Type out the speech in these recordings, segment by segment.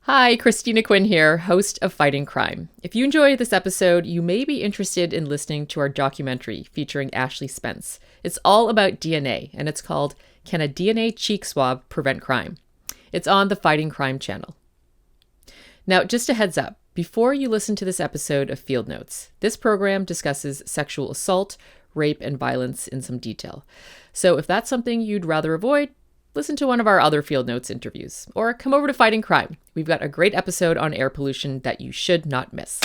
Hi, Christina Quinn here, host of Fighting Crime. If you enjoy this episode, you may be interested in listening to our documentary featuring Ashley Spence. It's all about DNA, and it's called Can a DNA Cheek Swab Prevent Crime? It's on the Fighting Crime channel. Now, just a heads up, before you listen to this episode of Field Notes, this program discusses sexual assault, rape, and violence in some detail. So if that's something you'd rather avoid, listen to one of our other Field Notes interviews, or come over to Fighting Crime. We've got a great episode on air pollution that you should not miss.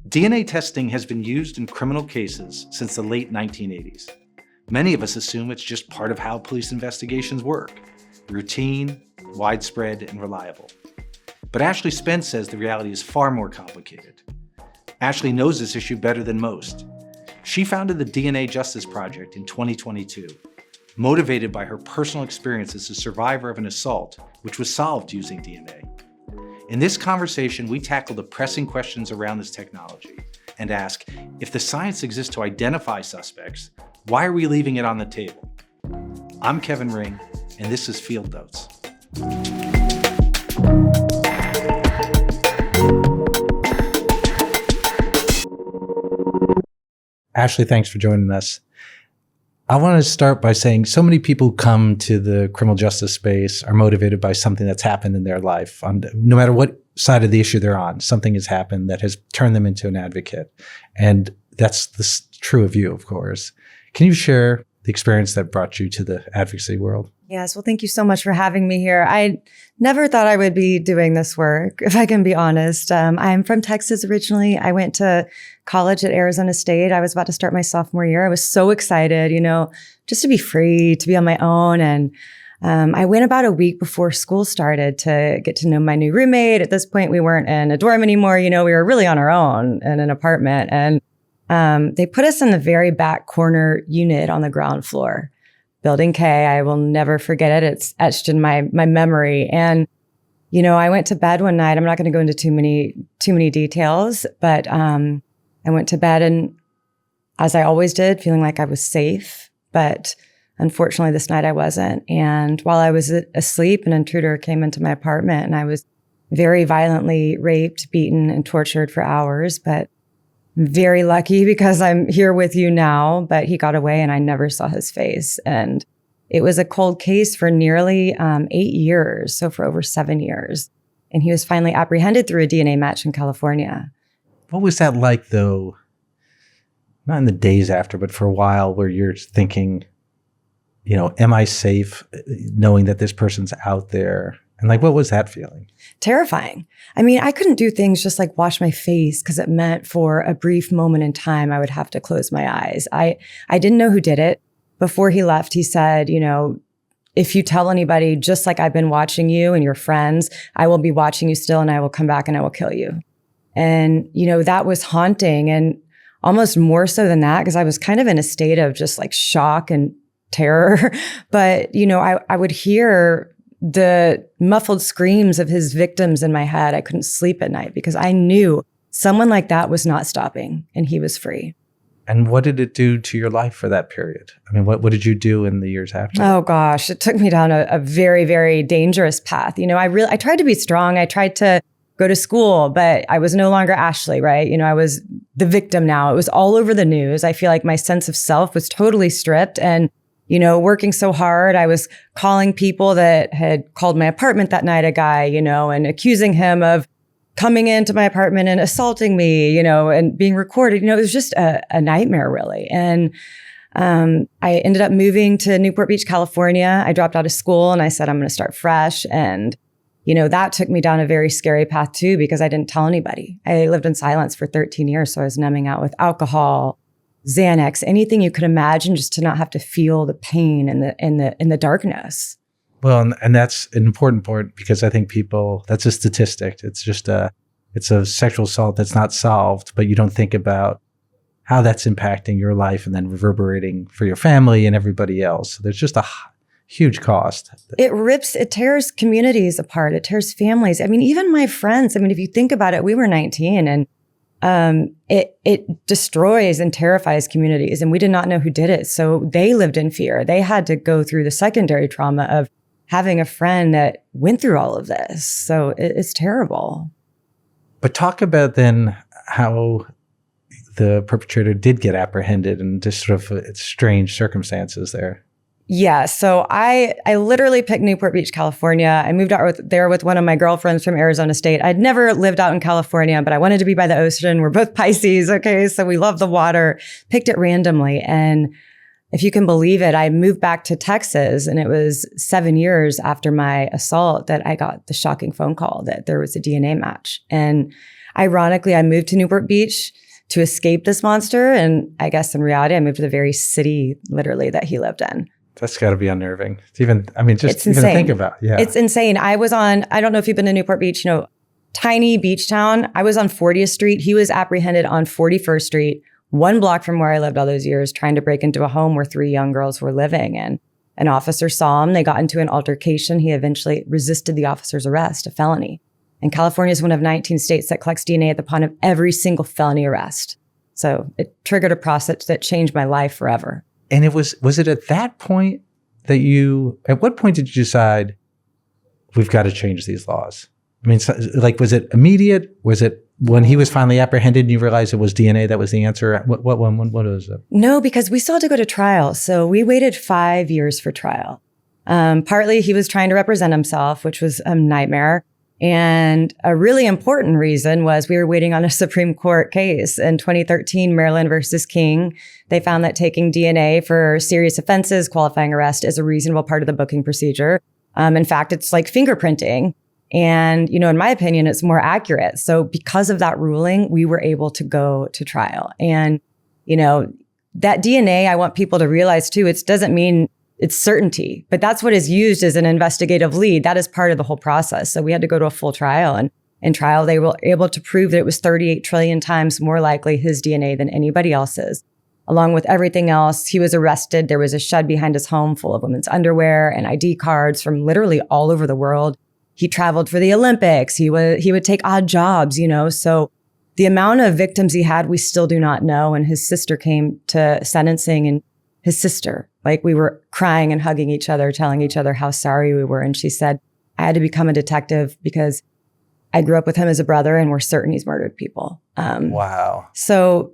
DNA testing has been used in criminal cases since the late 1980s. Many of us assume it's just part of how police investigations work: routine, widespread, and reliable. But Ashley Spence says the reality is far more complicated. Ashley knows this issue better than most. She founded the DNA Justice Project in 2022, motivated by her personal experience as a survivor of an assault, which was solved using DNA. In this conversation, we tackle the pressing questions around this technology and ask, if the science exists to identify suspects, why are we leaving it on the table? I'm Kevin Ring, and this is Field Notes. Ashley, thanks for joining us. I want to start by saying so many people come to the criminal justice space are motivated by something that's happened in their life. No matter what side of the issue they're on, something has happened that has turned them into an advocate. And that's true of you, of course. Can you share the experience that brought you to the advocacy world? Yes. Well, thank you so much for having me here. I never thought I would be doing this work, if I can be honest. I'm from Texas originally. I went to college at Arizona State. I was about to start my sophomore year. I was so excited, just to be free, to be on my own. And I went about a week before school started to get to know my new roommate. At this point, we weren't in a dorm anymore. We were really on our own in an apartment. And they put us in the very back corner unit on the ground floor. Building K, I will never forget it. It's etched in my memory. And, I went to bed one night. I'm not going to go into too many details, but I went to bed, and as I always did, feeling like I was safe. But unfortunately, this night I wasn't. And while I was asleep, an intruder came into my apartment, and I was very violently raped, beaten, and tortured for hours. But very lucky because I'm here with you now, but he got away and I never saw his face. And it was a cold case for nearly 8 years, so for over 7 years. And he was finally apprehended through a DNA match in California. What was that like, though? Not in the days after, but for a while, where you're thinking, am I safe knowing that this person's out there? And what was that feeling? Terrifying. I couldn't do things just like wash my face because it meant for a brief moment in time, I would have to close my eyes. I didn't know who did it. Before he left, he said, if you tell anybody, just like I've been watching you and your friends, I will be watching you still, and I will come back and I will kill you. And, that was haunting, and almost more so than that, because I was kind of in a state of just like shock and terror. But, I would hear the muffled screams of his victims in my head. I couldn't sleep at night because I knew someone like that was not stopping, and he was free. And what did it do to your life for that period? What did you do in the years after? Oh gosh, it took me down a very, very dangerous path. I tried to be strong. I tried to go to school, but I was no longer Ashley, right? I was the victim now. It was all over the news. I feel like my sense of self was totally stripped, and working so hard, I was calling people that had called my apartment that night, a guy, and accusing him of coming into my apartment and assaulting me, and being recorded. It was just a nightmare, really. And I ended up moving to Newport Beach, California. I dropped out of school and I said, I'm going to start fresh. And, that took me down a very scary path too, because I didn't tell anybody. I lived in silence for 13 years. So I was numbing out with alcohol, Xanax, anything you could imagine, just to not have to feel the pain in the darkness. Well, and that's an important point, because I think that's a statistic. It's just it's a sexual assault that's not solved, but you don't think about how that's impacting your life and then reverberating for your family and everybody else. So there's just a huge cost. It tears communities apart. It tears families. Even my friends, if you think about it, we were 19 and it destroys and terrifies communities. And we did not know who did it. So they lived in fear. They had to go through the secondary trauma of having a friend that went through all of this. So it's terrible. But talk about then how the perpetrator did get apprehended and just sort of strange circumstances there. Yeah. So I literally picked Newport Beach, California. I moved out there with one of my girlfriends from Arizona State. I'd never lived out in California, but I wanted to be by the ocean. We're both Pisces. Okay. So we love the water, picked it randomly. And if you can believe it, I moved back to Texas, and it was 7 years after my assault that I got the shocking phone call that there was a DNA match. And ironically, I moved to Newport Beach to escape this monster. And I guess in reality, I moved to the very city, literally, that he lived in. That's got to be unnerving. It's even to think about. Yeah. It's insane. I don't know if you've been to Newport Beach, tiny beach town. I was on 40th Street. He was apprehended on 41st Street, 1 block from where I lived all those years, trying to break into a home where 3 young girls were living. And an officer saw him. They got into an altercation. He eventually resisted the officer's arrest, a felony. And California is one of 19 states that collects DNA at the point of every single felony arrest. So it triggered a process that changed my life forever. And was it at that point that at what point did you decide we've got to change these laws? I mean, was it immediate? Was it when he was finally apprehended and you realized it was DNA that was the answer? What was it? No, because we still had to go to trial. So we waited 5 years for trial. Partly he was trying to represent himself, which was a nightmare. And a really important reason was we were waiting on a Supreme Court case. In 2013, Maryland versus King, they found that taking DNA for serious offenses, qualifying arrest, is a reasonable part of the booking procedure. In fact, it's like fingerprinting. And, in my opinion, it's more accurate. So because of that ruling, we were able to go to trial. And, that DNA, I want people to realize too, it doesn't mean it's certainty, but that's what is used as an investigative lead. That is part of the whole process. So we had to go to a full trial, and in trial, they were able to prove that it was 38 trillion times more likely his DNA than anybody else's. Along with everything else, he was arrested. There was a shed behind his home full of women's underwear and ID cards from literally all over the world. He traveled for the Olympics. He would take odd jobs, So the amount of victims he had, we still do not know. And his sister came to sentencing, and his sister, we were crying and hugging each other, telling each other how sorry we were. And she said, I had to become a detective because I grew up with him as a brother and we're certain he's murdered people. Wow. So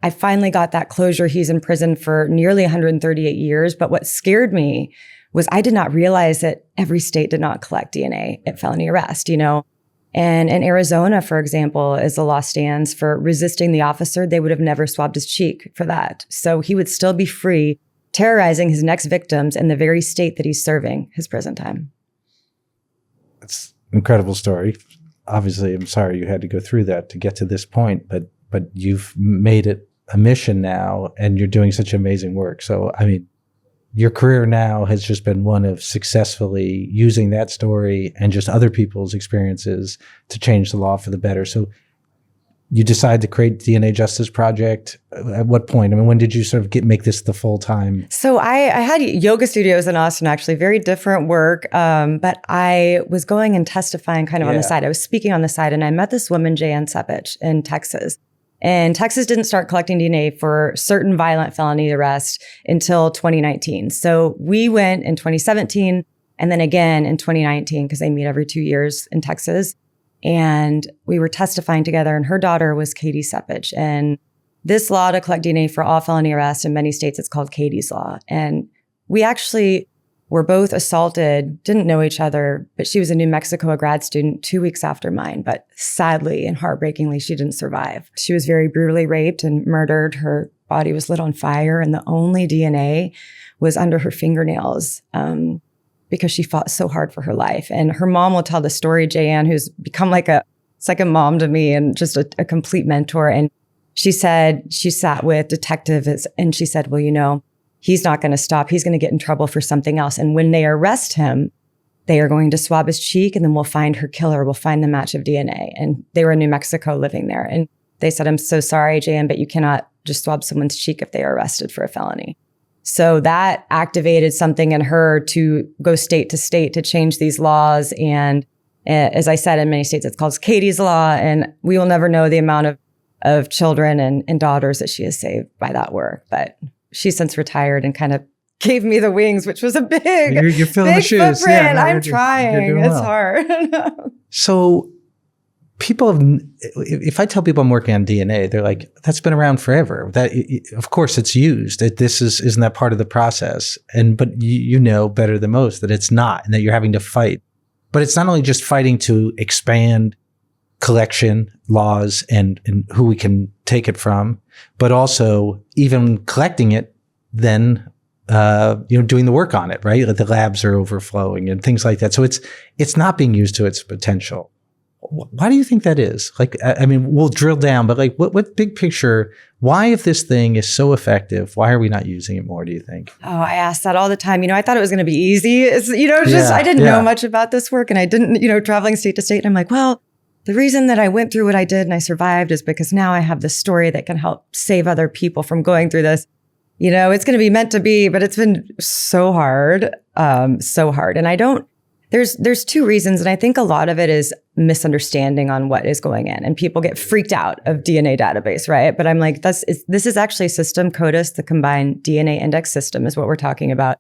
I finally got that closure. He's in prison for nearly 138 years. But what scared me was I did not realize that every state did not collect DNA at felony arrest, And in Arizona, for example, as the law stands, for resisting the officer, they would have never swabbed his cheek for that. So he would still be free, terrorizing his next victims in the very state that he's serving his prison time. It's an incredible story. Obviously, I'm sorry you had to go through that to get to this point, but you've made it a mission now, and you're doing such amazing work. So, your career now has just been one of successfully using that story and just other people's experiences to change the law for the better. So you decide to create DNA Justice Project. At what point? When did you sort of make this the full time? So I had yoga studios in Austin, actually, very different work. But I was going and testifying kind of on the side. I was speaking on the side, and I met this woman, Jan Sepich, in Texas. And Texas didn't start collecting DNA for certain violent felony arrests until 2019. So we went in 2017 and then again in 2019, because they meet every 2 years in Texas. And we were testifying together, and her daughter was Katie Sepich. And this law to collect DNA for all felony arrests in many states, it's called Katie's Law. And we actually were both assaulted, didn't know each other, but she was in New Mexico, a grad student, 2 weeks after mine. But sadly and heartbreakingly, she didn't survive. She was very brutally raped and murdered. Her body was lit on fire, and the only DNA was under her fingernails because she fought so hard for her life. And her mom will tell the story, Jayanne, who's become like a mom to me and just a complete mentor. And she said she sat with detectives and she said, well, he's not going to stop. He's going to get in trouble for something else. And when they arrest him, they are going to swab his cheek, and then we'll find her killer. We'll find the match of DNA. And they were in New Mexico living there. And they said, I'm so sorry, Jayanne, but you cannot just swab someone's cheek if they are arrested for a felony. So that activated something in her to go state to state to change these laws. And as I said, in many states, it's called Katie's Law. And we will never know the amount of of children and daughters that she has saved by that work. But she's since retired and kind of gave me the wings, which was a big, you're filling big the shoes. footprint. Yeah, no, I'm trying. It's well. Hard. So people, if I tell people I'm working on DNA, they're like, that's been around forever. That, of course, it's used. Isn't that part of the process? But you know better than most that it's not, and that you're having to fight. But it's not only just fighting to expand collection laws and who we can take it from, but also even collecting it, then doing the work on it, right? Like the labs are overflowing and things like that. So it's not being used to its potential. Why do you think that is? Like, I mean, we'll drill down, but like, what big picture? Why, if this thing is so effective, why are we not using it more? Do you think? Oh, I ask that all the time. I thought it was going to be easy. It's, I didn't know much about this work, and I didn't, traveling state to state. And I'm like, well, the reason that I went through what I did and I survived is because now I have this story that can help save other people from going through this. It's going to be meant to be, but it's been so hard, so hard. And there's two reasons. And I think a lot of it is misunderstanding on what is going in, and people get freaked out of DNA database, right? But I'm like, this is actually system CODIS, the combined DNA index system is what we're talking about.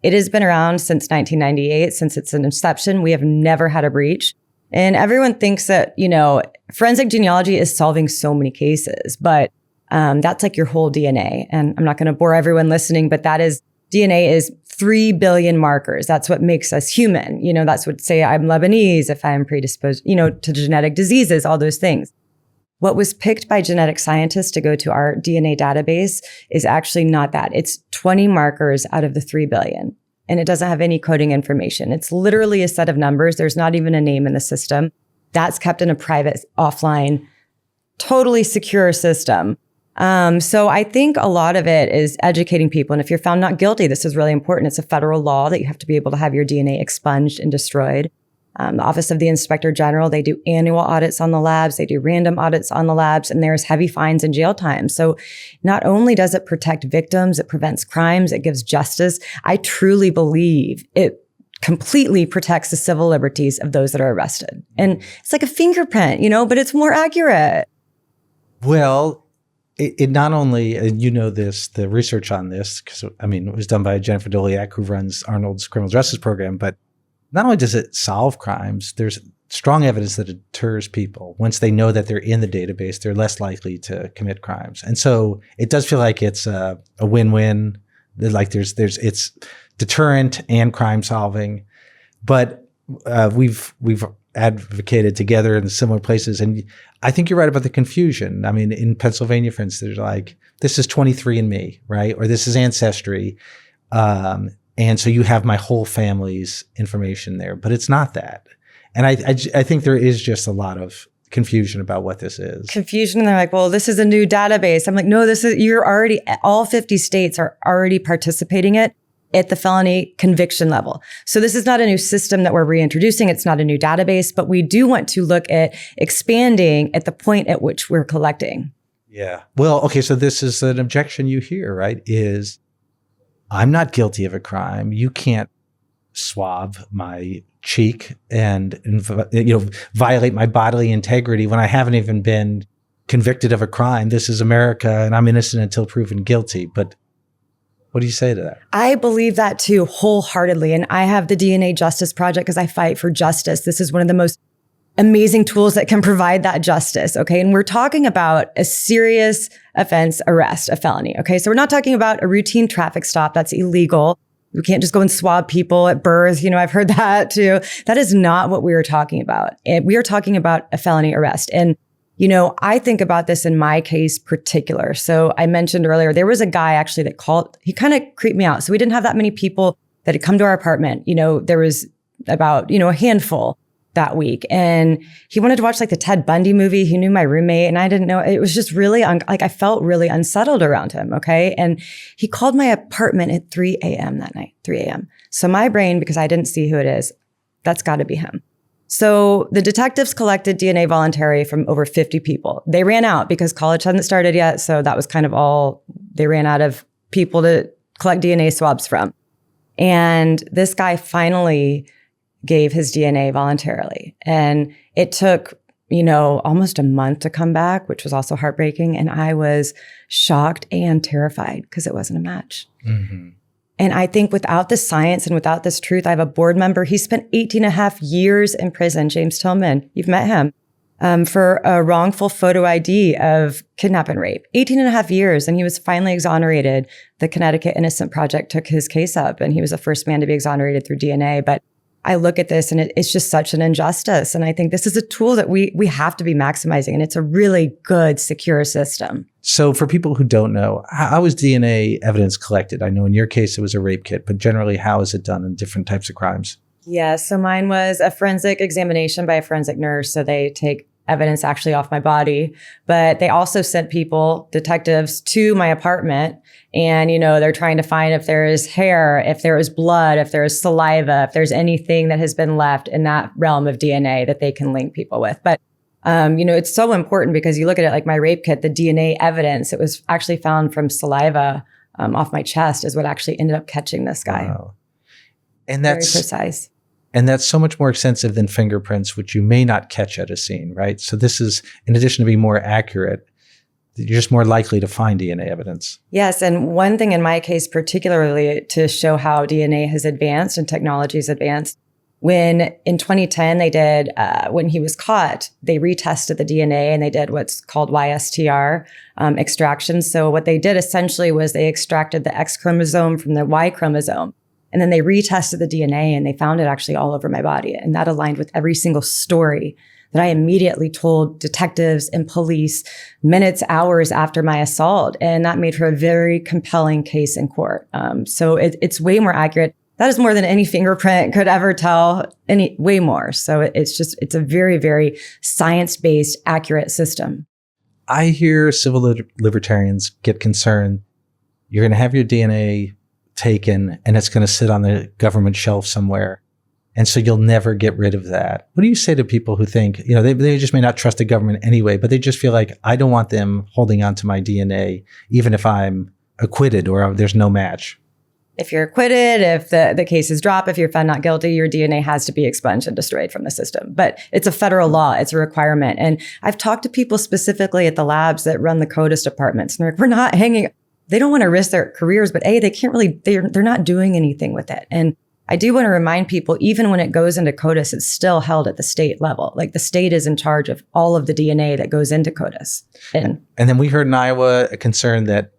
It has been around since 1998, since its inception. We have never had a breach. And everyone thinks that, forensic genealogy is solving so many cases, but that's like your whole DNA. And I'm not going to bore everyone listening, but DNA is 3 billion markers. That's what makes us human. That's what say I'm Lebanese if I'm predisposed, to genetic diseases, all those things. What was picked by genetic scientists to go to our DNA database is actually not that. It's 20 markers out of the 3 billion. And it doesn't have any coding information. It's literally a set of numbers. There's not even a name in the system. That's kept in a private, offline, totally secure system. So I think a lot of it is educating people. And if you're found not guilty, this is really important. It's a federal law that you have to be able to have your DNA expunged and destroyed. The Office of the Inspector General, they do annual audits on the labs. They do random audits on the labs, and there's heavy fines and jail time. So not only does it protect victims, it prevents crimes, it gives justice. I truly believe it completely protects the civil liberties of those that are arrested. And it's like a fingerprint, but it's more accurate. Well, it not only, the research on this, because it was done by Jennifer Doleac, who runs Arnold's criminal justice program, but not only does it solve crimes, there's strong evidence that it deters people. Once they know that they're in the database, they're less likely to commit crimes. And so it does feel like it's a win-win. Like it's deterrent and crime solving. But we've advocated together in similar places. And I think you're right about the confusion. In Pennsylvania, for instance, they're like, this is 23andMe, right? Or this is Ancestry. And so you have my whole family's information there, but it's not that. And I think there is just a lot of confusion about what this is. Confusion. And they're like, well, this is a new database. I'm like, no, all 50 states are already participating at the felony conviction level. So this is not a new system that we're reintroducing. It's not a new database, but we do want to look at expanding at the point at which we're collecting. Yeah. Well, okay. So this is an objection you hear, right? Is I'm not guilty of a crime. You can't swab my cheek and violate my bodily integrity when I haven't even been convicted of a crime. This is America, and I'm innocent until proven guilty. But what do you say to that? I believe that too, wholeheartedly. And I have the DNA Justice Project because I fight for justice. This is one of the most amazing tools that can provide that justice. Okay. And we're talking about a serious offense, arrest, a felony. Okay. So we're not talking about a routine traffic stop. That's illegal. We can't just go and swab people at birth. I've heard that too. That is not what we are talking about. We are talking about a felony arrest. And, I think about this in my case particular. So I mentioned earlier, there was a guy actually that called, he kind of creeped me out. So we didn't have that many people that had come to our apartment. There was about, a handful that week. And he wanted to watch like the Ted Bundy movie. He knew my roommate and I didn't know. It was just really, I felt really unsettled around him. Okay. And he called my apartment at 3 a.m. that night, 3 a.m. So my brain, because I didn't see who it is, that's got to be him. So the detectives collected DNA voluntary from over 50 people. They ran out because college hadn't started yet. So that was kind of all, they ran out of people to collect DNA swabs from. And this guy finally gave his DNA voluntarily. And it took, almost a month to come back, which was also heartbreaking. And I was shocked and terrified because it wasn't a match. Mm-hmm. And I think without this science and without this truth, I have a board member. He spent 18 and a half years in prison, James Tillman. You've met him. For a wrongful photo ID of kidnap and rape. 18 and a half years, and he was finally exonerated. The Connecticut Innocent Project took his case up, and he was the first man to be exonerated through DNA. But I look at this, and it's just such an injustice. And I think this is a tool that we have to be maximizing, and it's a really good, secure system. So for people who don't know, how is DNA evidence collected? I know in your case, it was a rape kit, but generally, how is it done in different types of crimes? Yeah, so mine was a forensic examination by a forensic nurse. So they take evidence actually off my body, but they also sent detectives to my apartment, and, they're trying to find if there is hair, if there is blood, if there is saliva, if there's anything that has been left in that realm of DNA that they can link people with. But, it's so important because you look at it like my rape kit, the DNA evidence, it was actually found from saliva off my chest is what actually ended up catching this guy. Wow. And that's very precise. And that's so much more extensive than fingerprints, which you may not catch at a scene, right? So this is, in addition to being more accurate, you're just more likely to find DNA evidence. Yes. And one thing in my case, particularly to show how DNA has advanced and technology has advanced, when in 2010, they did, when he was caught, they retested the DNA and they did what's called YSTR extraction. So what they did essentially was they extracted the X chromosome from the Y chromosome. And then they retested the DNA and they found it actually all over my body. And that aligned with every single story that I immediately told detectives and police minutes, hours after my assault. And that made for a very compelling case in court. So it's way more accurate. That is more than any fingerprint could ever tell, way more. So it's a very, very science-based, accurate system. I hear civil libertarians get concerned. You're going to have your DNA taken and it's going to sit on the government shelf somewhere. And so you'll never get rid of that. What do you say to people who think, they just may not trust the government anyway, but they just feel like I don't want them holding on to my DNA, even if I'm acquitted or there's no match? If you're acquitted, if the cases drop, if you're found not guilty, your DNA has to be expunged and destroyed from the system. But it's a federal law. It's a requirement. And I've talked to people specifically at the labs that run the CODIS departments. And they're like, we're not hanging. They don't want to risk their careers, but they can't really, they're not doing anything with it. And I do want to remind people, even when it goes into CODIS, it's still held at the state level. Like the state is in charge of all of the DNA that goes into CODIS. And then we heard in Iowa a concern that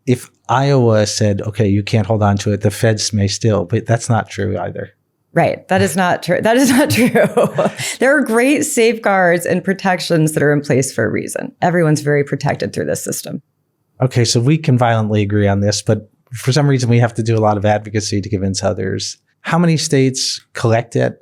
if Iowa said, okay, you can't hold on to it, the feds may still, but that's not true either. Right. That is not true. That is not true. There are great safeguards and protections that are in place for a reason. Everyone's very protected through this system. Okay, so we can violently agree on this, but for some reason we have to do a lot of advocacy to convince others. How many states collect at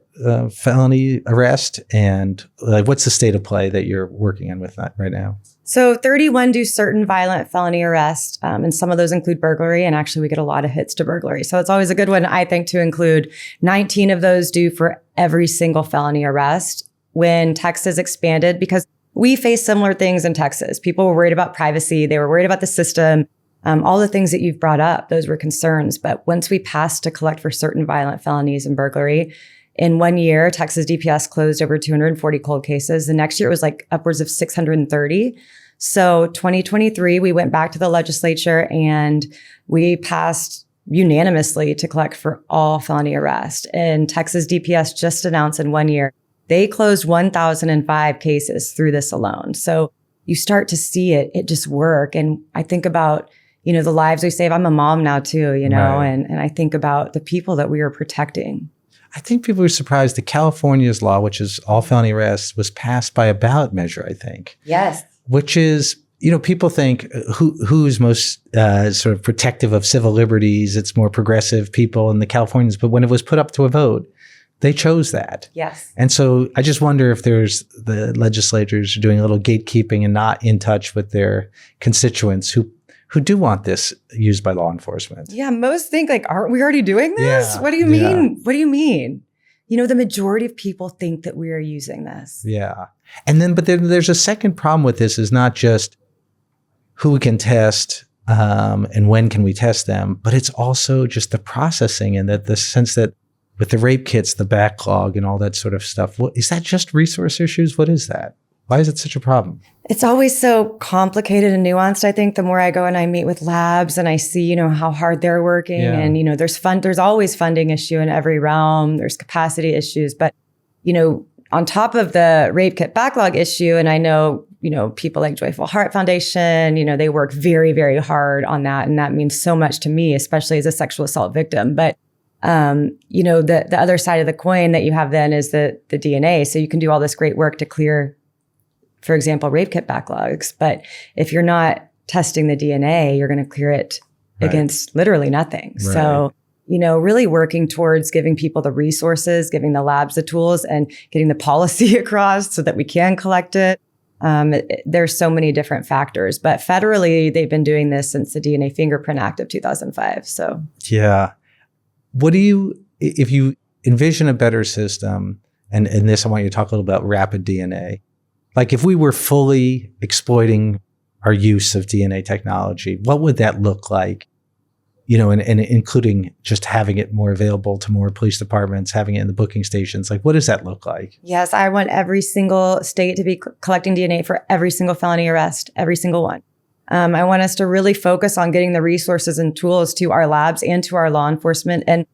felony arrest, and what's the state of play that you're working on with that right now? So 31 do certain violent felony arrest, and some of those include burglary, and actually we get a lot of hits to burglary. So it's always a good one, I think, to include. 19 of those do for every single felony arrest. When Texas expanded, because we face similar things in Texas. People were worried about privacy. They were worried about the system. All the things that you've brought up, those were concerns. But once we passed to collect for certain violent felonies and burglary, in 1 year, Texas DPS closed over 240 cold cases. The next year it was like upwards of 630. So 2023, we went back to the legislature and we passed unanimously to collect for all felony arrest. And Texas DPS just announced in 1 year, they closed 1,005 cases through this alone. So you start to see it just work. And I think about, the lives we save. I'm a mom now too, Right. and I think about the people that we are protecting. I think people are surprised that California's law, which is all felony arrests, was passed by a ballot measure, I think. Yes. Which is, people think who's most sort of protective of civil liberties. It's more progressive people and the Californians. But when it was put up to a vote, they chose that. Yes. And so I just wonder if there's the legislators are doing a little gatekeeping and not in touch with their constituents who do want this used by law enforcement. Yeah. Most think aren't we already doing this? Yeah, What do you mean? What do you mean? The majority of people think that we are using this. Yeah. But then there's a second problem with this is not just who we can test and when can we test them, but it's also just the processing and the sense that with the rape kits, the backlog and all that sort of stuff. Is that just resource issues? What is that? Why is it such a problem? It's always so complicated and nuanced. I think the more I go and I meet with labs and I see, how hard they're working and, there's always funding issue in every realm. There's capacity issues, but, on top of the rape kit backlog issue, and I know, people like Joyful Heart Foundation, they work very, very hard on that. And that means so much to me, especially as a sexual assault victim. But, the other side of the coin that you have then is the DNA. So you can do all this great work to clear, for example, rape kit backlogs. But if you're not testing the DNA, you're going to clear it against literally nothing. Right. So, really working towards giving people the resources, giving the labs the tools, and getting the policy across so that we can collect it. There's so many different factors, but federally, they've been doing this since the DNA Fingerprint Act of 2005. So, yeah. If you envision a better system, and this, I want you to talk a little about rapid DNA. Like if we were fully exploiting our use of DNA technology, what would that look like? And including just having it more available to more police departments, having it in the booking stations. Like, what does that look like? Yes, I want every single state to be collecting DNA for every single felony arrest, every single one. I want us to really focus on getting the resources and tools to our labs and to our law enforcement. And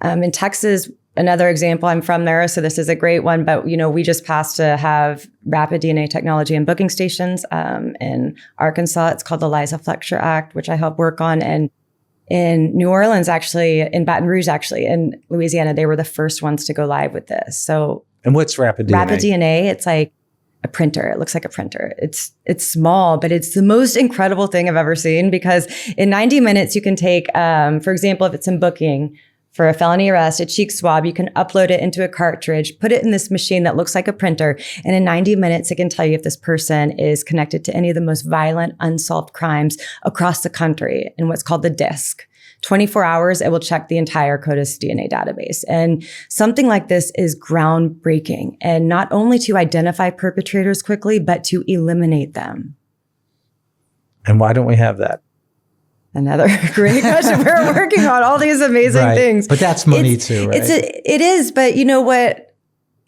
in Texas, another example, I'm from there, so this is a great one, but we just passed to have rapid DNA technology in booking stations. In Arkansas, it's called the Liza Fletcher Act, which I help work on. And in New Orleans, actually, in Baton Rouge, actually, in Louisiana, they were the first ones to go live with this. So, and what's rapid DNA? Rapid DNA, it's like a printer. It looks like a printer. It's small, but it's the most incredible thing I've ever seen, because in 90 minutes, you can take, for example, if it's in booking for a felony arrest, a cheek swab, you can upload it into a cartridge, put it in this machine that looks like a printer. And in 90 minutes, it can tell you if this person is connected to any of the most violent, unsolved crimes across the country in what's called the DISC. 24 hours, it will check the entire CODIS DNA database. And something like this is groundbreaking. And not only to identify perpetrators quickly, but to eliminate them. And why don't we have that? Another great question. We're working on all these amazing things. But that's money too, right? It is. But you know what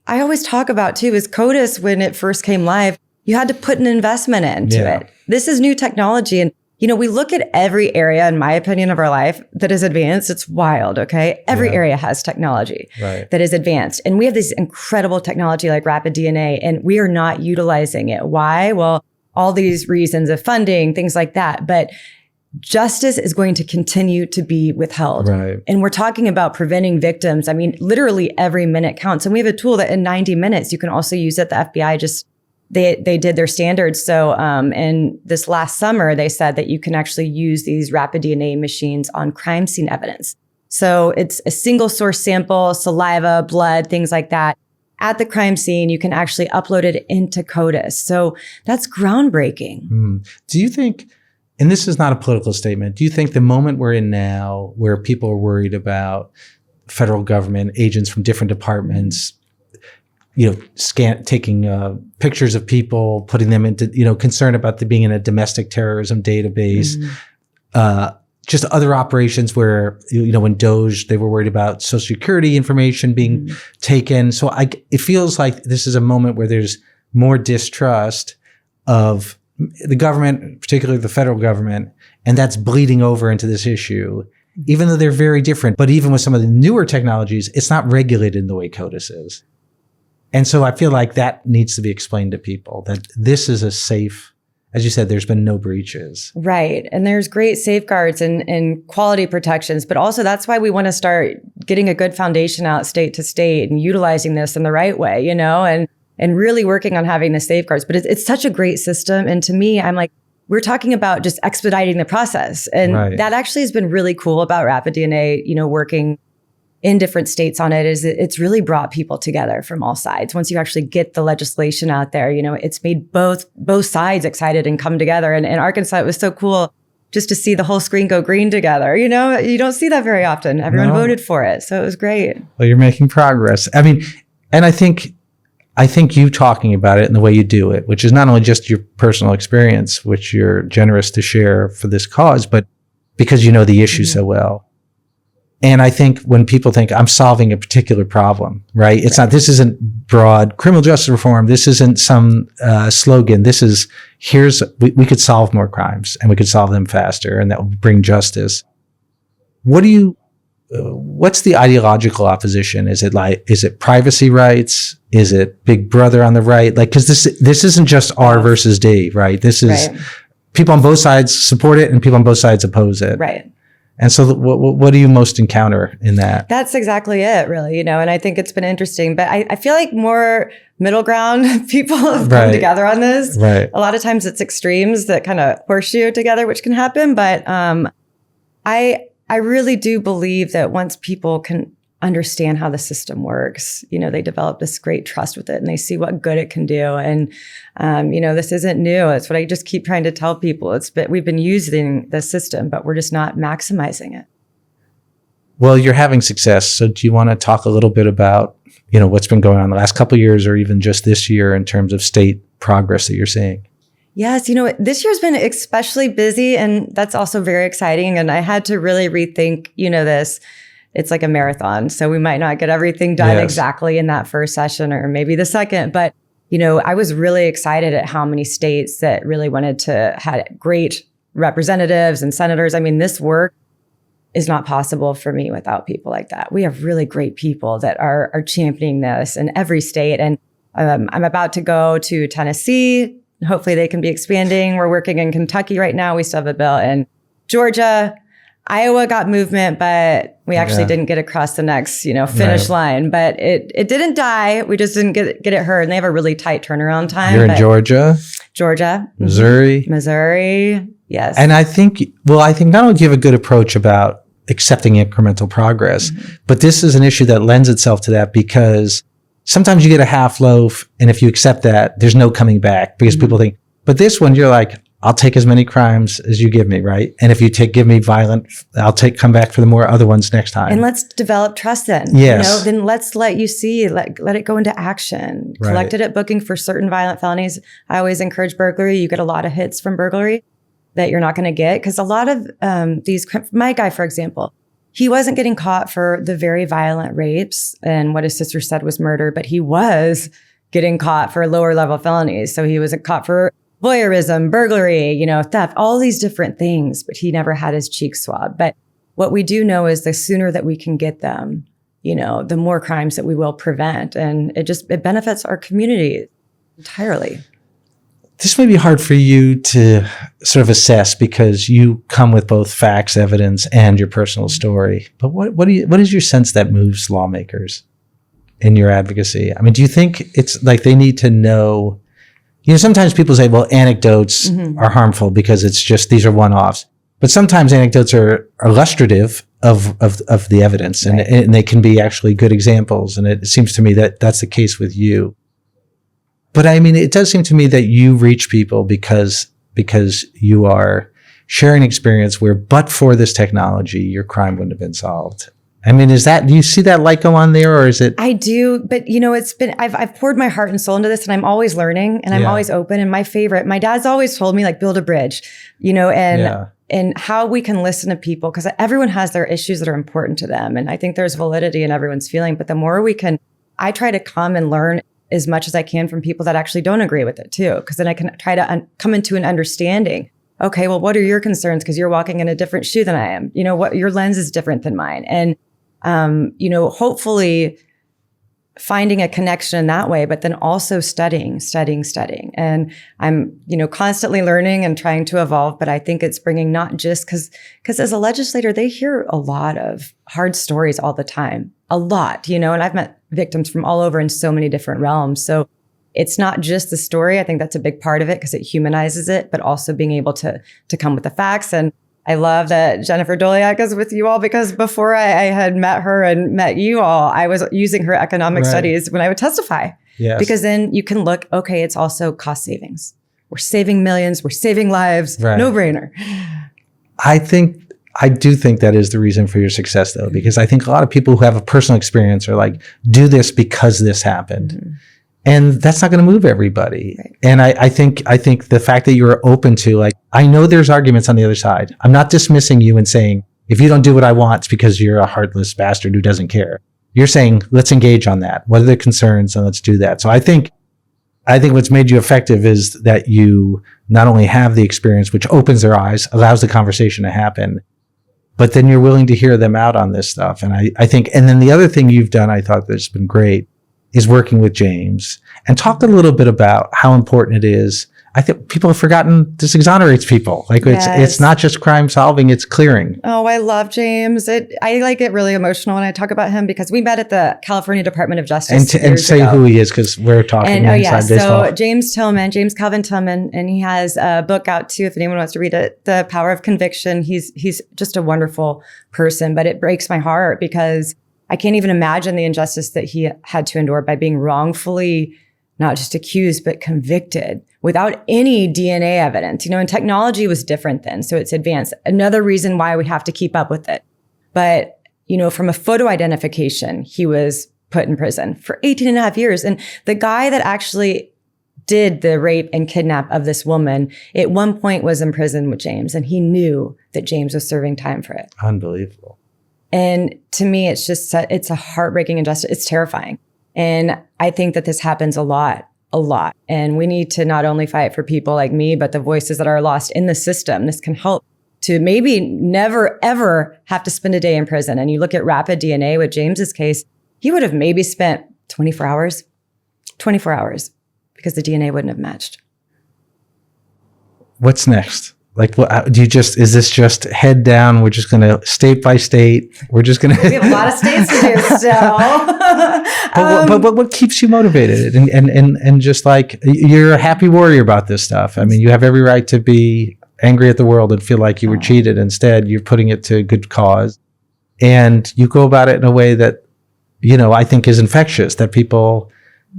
I always talk about too is CODIS, when it first came live, you had to put an investment into it. This is new technology. And, we look at every area, in my opinion, of our life that is advanced. It's wild, okay? Every area has technology that is advanced. And we have this incredible technology like rapid DNA, and we are not utilizing it. Why? Well, all these reasons of funding, things like that. But justice is going to continue to be withheld. Right. And we're talking about preventing victims. I mean, literally every minute counts. And we have a tool that in 90 minutes, you can also use it. The FBI they did their standards. So in this last summer, they said that you can actually use these rapid DNA machines on crime scene evidence. So it's a single source sample, saliva, blood, things like that. At the crime scene, you can actually upload it into CODIS. So that's groundbreaking. Do you think, and this is not a political statement, do you think the moment we're in now, where people are worried about federal government agents from different departments, taking pictures of people, putting them into, concern about them being in a domestic terrorism database, just other operations where, when DOJ, they were worried about Social Security information being taken. So it feels like this is a moment where there's more distrust of the government, particularly the federal government, and that's bleeding over into this issue, even though they're very different. But even with some of the newer technologies, it's not regulated in the way CODIS is. And so I feel like that needs to be explained to people, that this is a safe, as you said, there's been no breaches. Right. And there's great safeguards and quality protections, but also that's why we want to start getting a good foundation out state to state and utilizing this in the right way, and really working on having the safeguards. But it's such a great system. And to me, I'm like, we're talking about just expediting the process. And that actually has been really cool about rapid DNA, working in different states on it, is it's really brought people together from all sides. Once you actually get the legislation out there, it's made both sides excited and come together. And in Arkansas, it was so cool just to see the whole screen go green together. You don't see that very often. Everyone voted for it. So it was great. Well, you're making progress. I mean, and I think you talking about it and the way you do it, which is not only just your personal experience, which you're generous to share for this cause, but because you know the issue so well. And I think when people think I'm solving a particular problem, right? It's not, this isn't broad criminal justice reform. This isn't some slogan. This is, we could solve more crimes and we could solve them faster, and that will bring justice. What's the ideological opposition? Is it privacy rights? Is it Big Brother on the right? Like, cause this isn't just R versus D, right? This is people on both sides support it and people on both sides oppose it. Right. And so what do you most encounter in that? That's exactly it, really, and I think it's been interesting, but I feel like more middle ground people have come together on this. Right. A lot of times it's extremes that kind of horseshoe together, which can happen. But I really do believe that once people can understand how the system works, they develop this great trust with it and they see what good it can do. And, this isn't new. It's what I just keep trying to tell people. We've been using the system, but we're just not maximizing it. Well, you're having success. So do you want to talk a little bit about, what's been going on the last couple of years or even just this year in terms of state progress that you're seeing? Yes, this year's been especially busy, and that's also very exciting. And I had to really rethink, this. It's like a marathon. So we might not get everything done exactly in that first session or maybe the second. But, I was really excited at how many states that really wanted to had great representatives and senators. I mean, this work is not possible for me without people like that. We have really great people that are championing this in every state. And I'm about to go to Tennessee. Hopefully they can be expanding. We're working in Kentucky right now. We still have a bill in Georgia. Iowa got movement, but we actually didn't get across the next, finish line. But it didn't die. We just didn't get it heard. And they have a really tight turnaround time. You're in Georgia, Missouri. Yes. And I think not only do you have a good approach about accepting incremental progress, but this is an issue that lends itself to that, because sometimes you get a half loaf, and if you accept that, there's no coming back, because people think, but this one, you're like, I'll take as many crimes as you give me, right? And if you give me violent, I'll come back for the more other ones next time. And let's develop trust then. Yes. Then let's let you see, let it go into action. Right. Collected at booking for certain violent felonies. I always encourage burglary. You get a lot of hits from burglary that you're not going to get, because a lot of my guy, for example, he wasn't getting caught for the very violent rapes and what his sister said was murder, but he was getting caught for lower level felonies. So he was caught for voyeurism, burglary, theft, all these different things, but he never had his cheeks swabbed. But what we do know is the sooner that we can get them, the more crimes that we will prevent. And it benefits our community entirely. This may be hard for you to sort of assess, because you come with both facts, evidence, and your personal story. But what is your sense that moves lawmakers in your advocacy? I mean, do you think it's like they need to know? Sometimes people say, well, anecdotes are harmful because it's just, these are one-offs. But sometimes anecdotes are illustrative of the evidence, and they can be actually good examples. And it seems to me that that's the case with you. But I mean, it does seem to me that you reach people because you are sharing experience where, but for this technology, your crime wouldn't have been solved. I mean, do you see that light go on there, or is it? I do, but it's been, I've poured my heart and soul into this, and I'm always learning, and I'm always open. And my dad's always told me, like, build a bridge, and how we can listen to people, because everyone has their issues that are important to them. And I think there's validity in everyone's feeling, but the more I try to come and learn as much as I can from people that actually don't agree with it too, because then I can try to come into an understanding. Okay, well, what are your concerns? Because you're walking in a different shoe than I am. What your lens is different than mine. And hopefully finding a connection in that way, but then also studying. And I'm, constantly learning and trying to evolve, but I think it's bringing not just because as a legislator, they hear a lot of hard stories all the time, a lot, and I've met victims from all over in so many different realms. So it's not just the story. I think that's a big part of it because it humanizes it, but also being able to come with the facts. And I love that Jennifer Doleac is with you all, because before I had met her and met you all, I was using her economic studies when I would testify. Yes. Because then you can look, okay, it's also cost savings. We're saving millions. We're saving lives. Right. No brainer. I do think that is the reason for your success, though, because I think a lot of people who have a personal experience are like, do this because this happened. Mm-hmm. And that's not going to move everybody. Right. And I think the fact that you're open to, like, I know there's arguments on the other side. I'm not dismissing you and saying if you don't do what I want, it's because you're a heartless bastard who doesn't care. You're saying, let's engage on that. What are the concerns? And let's do that. So I think what's made you effective is that you not only have the experience, which opens their eyes, allows the conversation to happen, but then you're willing to hear them out on this stuff. And I think, and then the other thing you've done, I thought that's been great, is working with James and talk a little bit about how important it is. I think people have forgotten this exonerates people. Like it's not just crime solving, it's clearing. Oh, I love James. I like get really emotional when I talk about him because we met at the California Department of Justice. And say who he is, because we're talking inside baseball. So James Calvin Tillman, and he has a book out too, if anyone wants to read it, The Power of Conviction. He's just a wonderful person, but it breaks my heart because I can't even imagine the injustice that he had to endure by being wrongfully not just accused, but convicted without any DNA evidence. And technology was different then, so it's advanced. Another reason why we have to keep up with it. But, from a photo identification, he was put in prison for 18 and a half years. And the guy that actually did the rape and kidnap of this woman at one point was in prison with James, and he knew that James was serving time for it. Unbelievable. And to me, it's a heartbreaking injustice. It's terrifying. And I think that this happens a lot. And we need to not only fight for people like me, but the voices that are lost in the system. This can help to maybe never, ever have to spend a day in prison. And you look at rapid DNA with James's case, he would have maybe spent 24 hours because the DNA wouldn't have matched. What's next? Like, what do you is this just head down? We're just going to state by state. We're just going to. We have a lot of states to do still. but what keeps you motivated? And just like, you're a happy warrior about this stuff. I mean, you have every right to be angry at the world and feel like you were cheated. Instead, you're putting it to a good cause. And you go about it in a way that, I think is infectious, that people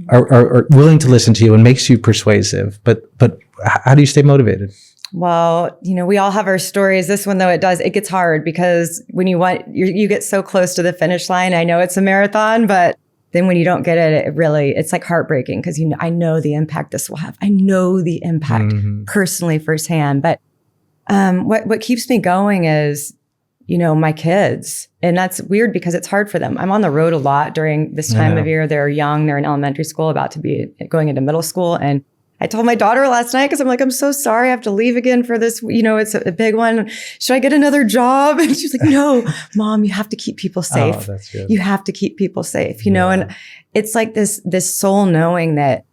are willing to listen to you and makes you persuasive. But how do you stay motivated? Well, we all have our stories. This one, though, it gets hard because when you get so close to the finish line. I know it's a marathon, but then when you don't get it, it's like heartbreaking because I know the impact this will have. I know the impact personally firsthand. But what keeps me going is, my kids. And that's weird because it's hard for them. I'm on the road a lot during this time of year. They're young. They're in elementary school, about to be going into middle school. And I told my daughter last night because I'm like, I'm so sorry I have to leave again for this. It's a big one. Should I get another job? And she's like, no, Mom, you have to keep people safe. Oh, that's good. You have to keep people safe, and it's like this soul knowing that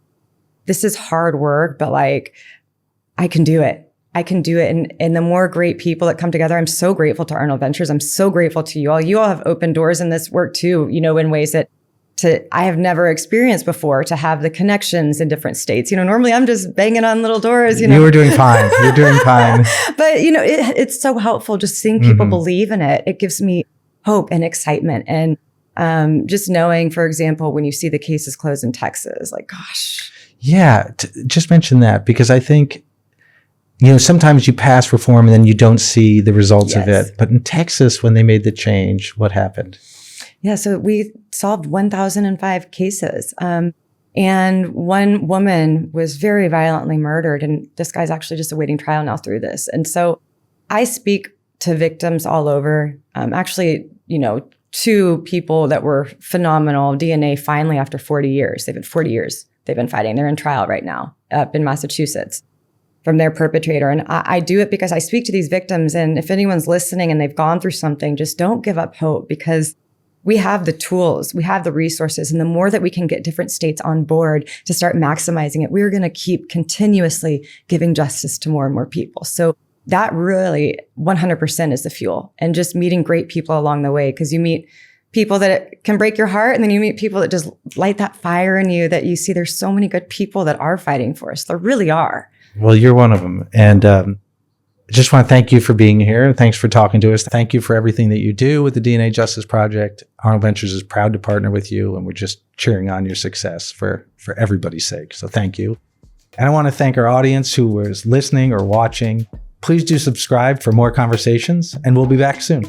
this is hard work, but like, I can do it. And the more great people that come together, I'm so grateful to Arnold Ventures. I'm so grateful to you all. You all have opened doors in this work too, in ways that I have never experienced before, to have the connections in different states. Normally I'm just banging on little doors, You were doing fine. You're doing fine. But, it's so helpful just seeing people believe in it. It gives me hope and excitement. And just knowing, for example, when you see the cases close in Texas, like, gosh. Yeah, just mention that because I think, sometimes you pass reform and then you don't see the results of it. But in Texas, when they made the change, what happened? Yeah, so we solved 1,005 cases. And one woman was very violently murdered. And this guy's actually just awaiting trial now through this. And so I speak to victims all over. Actually, two people that were phenomenal. DNA finally, after 40 years. They've been 40 years. They've been fighting. They're in trial right now up in Massachusetts from their perpetrator. And I do it because I speak to these victims. And if anyone's listening and they've gone through something, just don't give up hope because we have the tools, we have the resources. And the more that we can get different states on board to start maximizing it, we're going to keep continuously giving justice to more and more people. So that really 100% is the fuel. And just meeting great people along the way, because you meet people that can break your heart. And then you meet people that just light that fire in you, that you see there's so many good people that are fighting for us. There really are. Well, you're one of them. And I just want to thank you for being here. Thanks for talking to us. Thank you for everything that you do with the DNA Justice Project. Arnold Ventures is proud to partner with you, and we're just cheering on your success for everybody's sake. So thank you. And I want to thank our audience who was listening or watching. Please do subscribe for more conversations, and we'll be back soon.